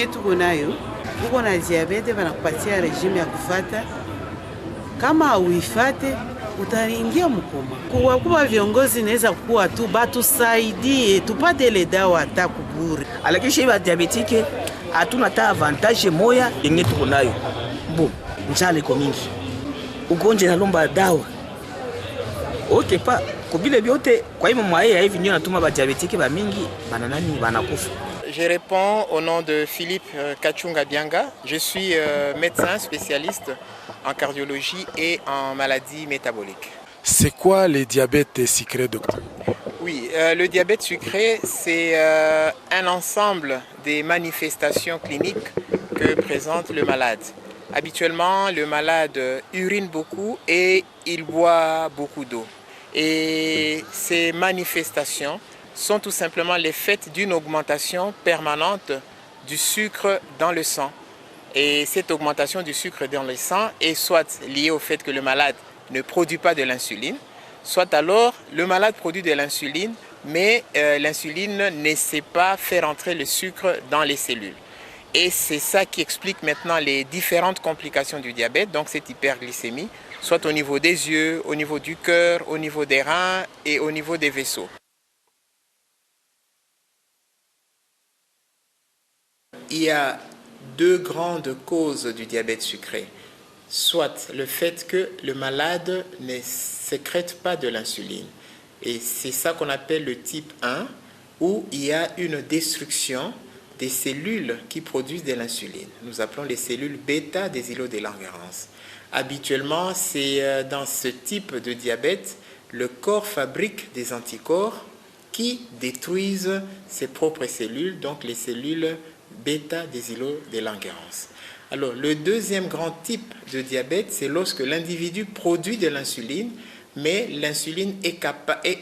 yenye tuko nayo, uko na diabete wanakupatia regime ya kufata. Kama hauifate utaingia mkoma. Kwa viongozi naweza kuwa tu batusaidie tupate ile dawa hata kubure. Lakini shiba diabetike hatuna ta avantage moya yenye tuko nayo. Njale kwa mingi. Ugonjwa nalomba dawa. Okay pa kubile byote kwa hiyo mwae hivi ndio natuma ba diabetike ba mingi bananani banakufa. Je réponds au nom de Philippe Kachunga Bianga. Je suis médecin spécialiste en cardiologie et en maladies métaboliques. C'est quoi le diabète sucré, docteur? Oui, le diabète sucré, c'est un ensemble des manifestations cliniques que présente le malade. Habituellement, le malade urine beaucoup et il boit beaucoup d'eau. Et ces manifestations sont tout simplement les faits d'une augmentation permanente du sucre dans le sang. Et cette augmentation du sucre dans le sang est soit liée au fait que le malade ne produit pas de l'insuline, soit alors le malade produit de l'insuline, mais l'insuline ne sait pas faire entrer le sucre dans les cellules. Et c'est ça qui explique maintenant les différentes complications du diabète, donc cette hyperglycémie, soit au niveau des yeux, au niveau du cœur, au niveau des reins et au niveau des vaisseaux. Il y a deux grandes causes du diabète sucré. Soit le fait que le malade ne sécrète pas de l'insuline. Et c'est ça qu'on appelle le type 1, où il y a une destruction des cellules qui produisent de l'insuline. Nous appelons les cellules bêta des îlots de Langerhans. Habituellement, c'est dans ce type de diabète, le corps fabrique des anticorps qui détruisent ses propres cellules, donc les cellules bêta des îlots de Langerhans. Alors, le deuxième grand type de diabète, c'est lorsque l'individu produit de l'insuline, mais l'insuline est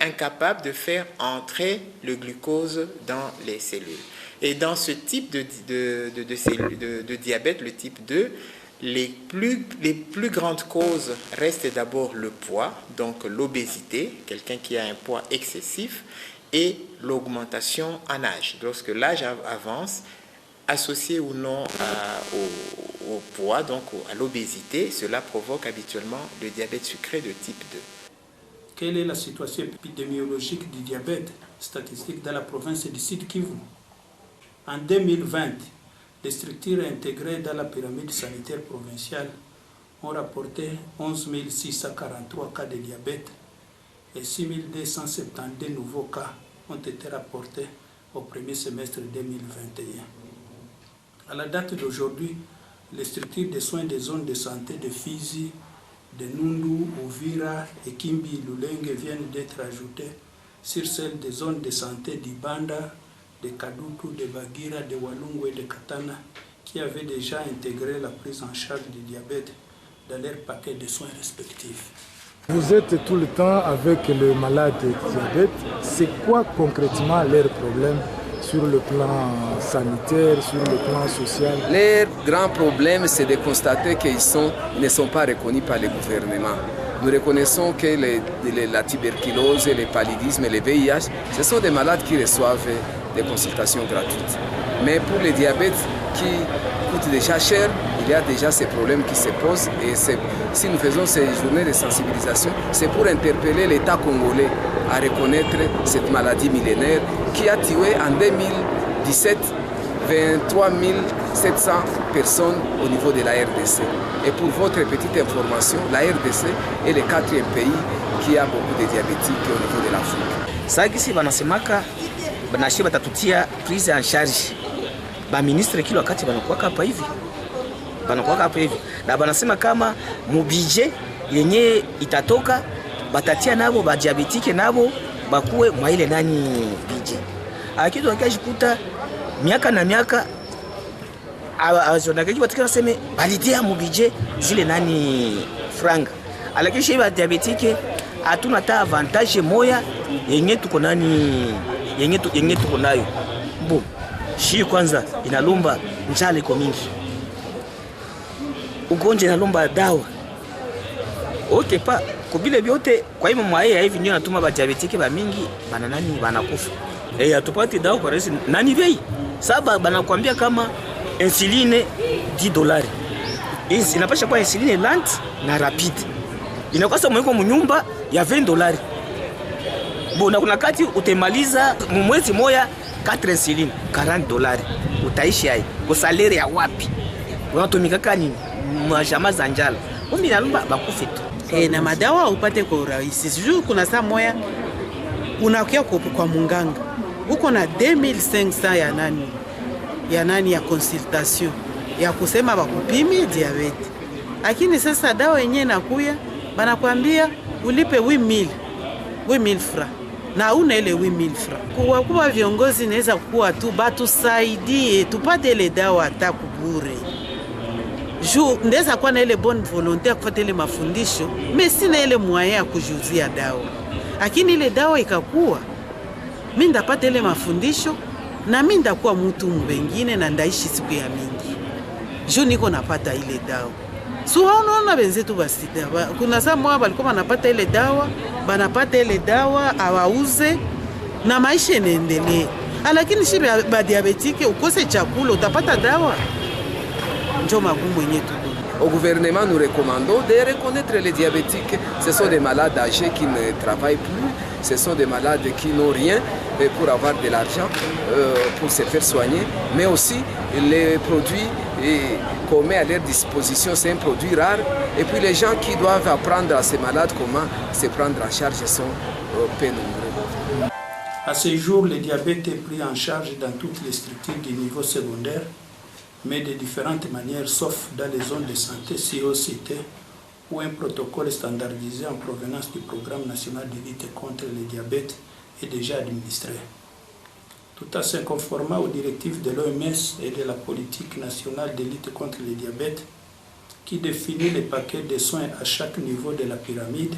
incapable de faire entrer le glucose dans les cellules. Et dans ce type de diabète, le type 2, les plus grandes causes restent d'abord le poids, donc l'obésité, quelqu'un qui a un poids excessif, et l'augmentation en âge. Lorsque l'âge avance, associé ou non au poids, donc à l'obésité, cela provoque habituellement le diabète sucré de type 2. Quelle est la situation épidémiologique du diabète statistique dans la province du Sud Kivu? En 2020, les structures intégrées dans la pyramide sanitaire provinciale ont rapporté 11 643 cas de diabète et 6 272 nouveaux cas ont été rapportés au premier semestre 2021. À la date d'aujourd'hui, les structures de soins des zones de santé de Fizi, de Nundu, Uvira et Kimbi Lulenge viennent d'être ajoutées sur celles des zones de santé d'Ibanda, de Kadutu, de Bagira, de Walungu et de Katana qui avaient déjà intégré la prise en charge du diabète dans leur paquet de soins respectifs. Vous êtes tout le temps avec le malade de diabète. C'est quoi concrètement leurs problèmes sur le plan sanitaire, sur le plan social? Leur grand problème, c'est de constater qu'ils ne sont pas reconnus par le gouvernement. Nous reconnaissons que la tuberculose, le paludisme et le VIH, ce sont des malades qui reçoivent des consultations gratuites. Mais pour le diabète qui coûte déjà cher, il y a déjà ces problèmes qui se posent. Et si nous faisons ces journées de sensibilisation, c'est pour interpeller l'État congolais à reconnaître cette maladie millénaire qui a tué en 2017 23 700 personnes au niveau de la RDC. Et pour votre petite information, la RDC est le 4e pays qui a beaucoup de diabétiques au niveau de l'Afrique. Sagisi banasemaka banashi batatutia prise en charge. Ba ministre kila wakati banakuwa hapa hivi. Na banasema kama mubije yenye itatoka batatia nabo ba diabetike nabo bakuwe mwa ile nani bije. Akitu akajikuta miaka na miaka azonakaji batika naseme balidia mubije zile nani franga. Lakini shiba diabetike hatuna ta avantage moya yenye tuko nani yenye tuko nayo. Shi kwanza inalomba njale kwa mingi. Ugonjwa inalomba dawa. Okay pa kubile byote kwa hiyo mwae hivi ndio natuma ba diabetike ba mingi bananani banakufa. Hatupati dawa kwa rahisi nani bei? Saba banakuambia kama insuline $10. Inapasha kuwa insuline lente na rapide. Inakosa mweko munyumba ya $20. Bona kuna kati utemaliza mwezi moya 4 insuline $40. Utaishi hai kwa salaire ya wapi? Unatumika kani majama za njala. Mimi nalomba bakufe tu. Na madawa upate kwa urahisi. Sijui kuna saa moya unakia kwa munganga. Uko na 2500 ya nani ya consultation ya kusema bakupimi diabete. Lakini sasa dawa yenyewe nakuya banakwambia ulipe 8000 francs. Na una ile 8000 francs. Kwa viongozi naweza kuwa tu batusaidie tupate ile dawa hata kubure. Ndeza kuwa na ile bonne volonté ya kufuata ile mafundisho, mais sina ile moyen ya kujuzia dawa. Lakini ile dawa ikakuwa, mimi ndapata ile mafundisho na mimi ndakuwa mtu mwingine na ndaishi siku ya mingi. Niko napata ile dawa. Unaona benzetu basi kuna saa mwa balikuwa wanapata ile dawa, banapata ile dawa awauze na maisha yanaendelea. Lakini shibe ba diabetike ukose chakula utapata dawa. Au gouvernement, nous recommandons de reconnaître les diabétiques. Ce sont des malades âgés qui ne travaillent plus, ce sont des malades qui n'ont rien pour avoir de l'argent, pour se faire soigner, mais aussi les produits qu'on met à leur disposition, c'est un produit rare. Et puis les gens qui doivent apprendre à ces malades comment se prendre en charge sont peu nombreux. À ce jour, le diabète est pris en charge dans toutes les structures du niveau secondaire, mais de différentes manières, sauf dans les zones de santé citées, où un protocole standardisé en provenance du Programme national de lutte contre le diabète est déjà administré. Tout en se conformant aux directives de l'OMS et de la politique nationale de lutte contre le diabète, qui définit les paquets de soins à chaque niveau de la pyramide,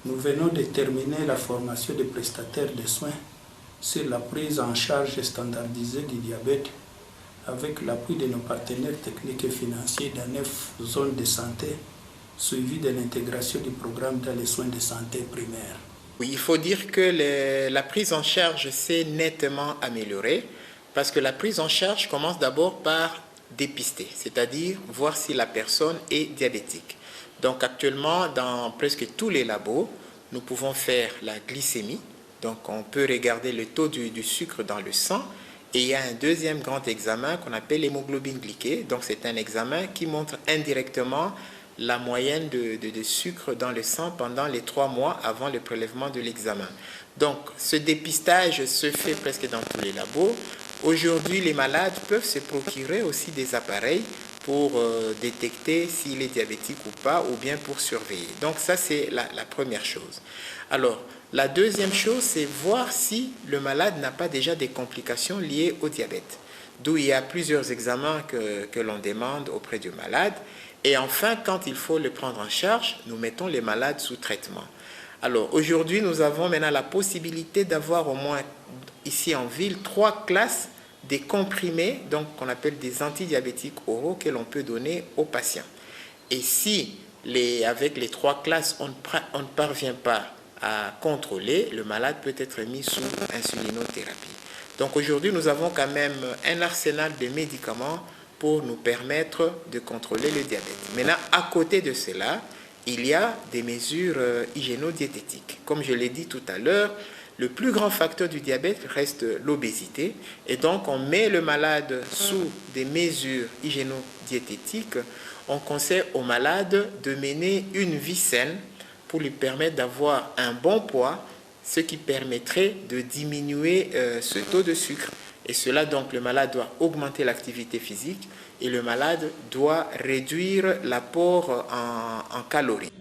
nous venons de terminer la formation des prestataires de soins sur la prise en charge standardisée du diabète, avec l'appui de nos partenaires techniques et financiers dans 9 zones de santé, suivi de l'intégration du programme dans les soins de santé primaires. Oui, il faut dire que la prise en charge s'est nettement améliorée, parce que la prise en charge commence d'abord par dépister, c'est-à-dire voir si la personne est diabétique. Donc actuellement, dans presque tous les labos, nous pouvons faire la glycémie, donc on peut regarder le taux du sucre dans le sang. Et il y a un deuxième grand examen qu'on appelle l'hémoglobine glyquée. Donc c'est un examen qui montre indirectement la moyenne de sucre dans le sang pendant les 3 mois avant le prélèvement de l'examen. Donc ce dépistage se fait presque dans tous les labos. Aujourd'hui, les malades peuvent se procurer aussi des appareils pour détecter s'il est diabétique ou pas, ou bien pour surveiller. Donc ça, c'est la première chose. Alors, la deuxième chose, c'est voir si le malade n'a pas déjà des complications liées au diabète. D'où il y a plusieurs examens que l'on demande auprès du malade. Et enfin, quand il faut le prendre en charge, nous mettons les malades sous traitement. Alors, aujourd'hui, nous avons maintenant la possibilité d'avoir au moins, ici en ville, 3 classes des comprimés, donc qu'on appelle des antidiabétiques oraux, que l'on peut donner aux patients. Et si, avec les 3 classes, on ne parvient pas à contrôler, le malade peut être mis sous insulinothérapie. Donc aujourd'hui, nous avons quand même un arsenal de médicaments pour nous permettre de contrôler le diabète. Maintenant, à côté de cela, il y a des mesures hygiéno-diététiques. Comme je l'ai dit tout à l'heure, le plus grand facteur du diabète reste l'obésité. Et donc, on met le malade sous des mesures hygiéno-diététiques. On conseille au malade de mener une vie saine pour lui permettre d'avoir un bon poids, ce qui permettrait de diminuer ce taux de sucre. Et cela, donc, le malade doit augmenter l'activité physique et le malade doit réduire l'apport en calories.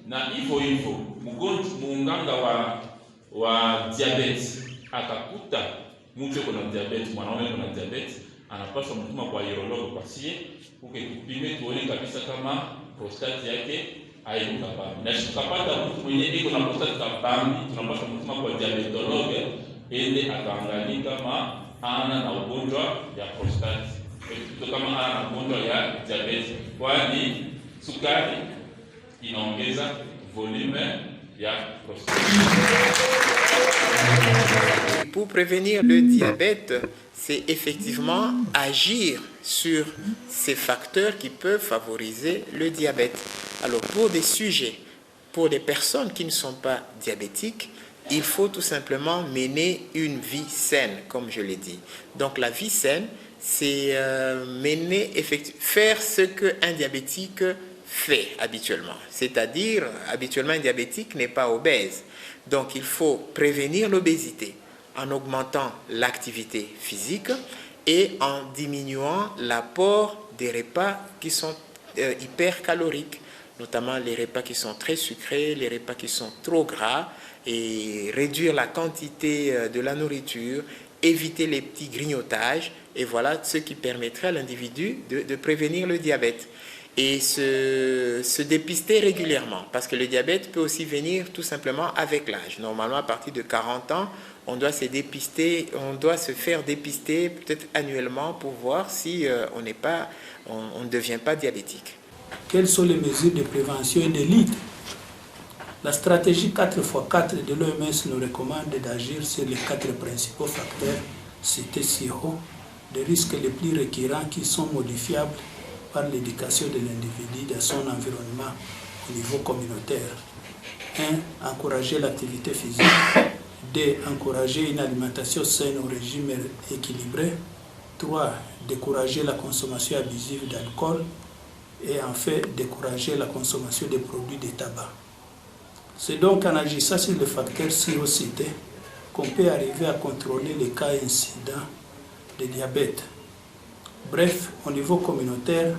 Na hivyo munganga wa diabetes akakuta mtu yuko na diabetes, mwanaume yuko na diabetes, anapaswa mtuma kwa urologi kwa sie ukitupime tuone kabisa kama prostate yake hairuka kabambi. Na tukapata mtu mwenye iko na prostate kabambi, tunapaswa mtuma kwa diabetologue ili akaangalia kama ana na ugonjwa ya prostate, kama ana na ugonjwa ya diabetes, kwani sukari inaongeza volume ya prostate. Pour prévenir le diabète, c'est effectivement agir sur ces facteurs qui peuvent favoriser le diabète. Alors pour des sujets, pour des personnes qui ne sont pas diabétiques, il faut tout simplement mener une vie saine, comme je l'ai dit. Donc la vie saine, c'est faire ce qu'un diabétique fait habituellement. C'est-à-dire, habituellement, un diabétique n'est pas obèse. Donc il faut prévenir l'obésité en augmentant l'activité physique et en diminuant l'apport des repas qui sont hypercaloriques, notamment les repas qui sont très sucrés, les repas qui sont trop gras, et réduire la quantité de la nourriture, éviter les petits grignotages, et voilà ce qui permettrait à l'individu de prévenir le diabète. Et se dépister régulièrement, parce que le diabète peut aussi venir tout simplement avec l'âge. Normalement, à partir de 40 ans, on doit se dépister, on doit se faire dépister peut-être annuellement pour voir si on ne devient pas diabétique. Quelles sont les mesures de prévention et de lutte? La stratégie 4x4 de l'OMS nous recommande d'agir sur les 4 principaux facteurs cités ci haut, des risques les plus récurrents qui sont modifiables par l'éducation de l'individu dans son environnement au niveau communautaire. 1. Encourager l'activité physique. 2. Encourager une alimentation saine au régime équilibré. 3. Décourager la consommation abusive d'alcool. Et enfin, décourager la consommation des produits de tabac. C'est donc en agissant sur les facteurs ci-haut cités qu'on peut arriver à contrôler les cas incidents de diabète. Bref, au niveau communautaire,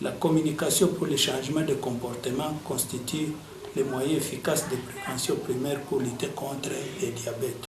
la communication pour les changements de comportement constitue les moyens efficaces de prévention primaire pour lutter contre le diabète.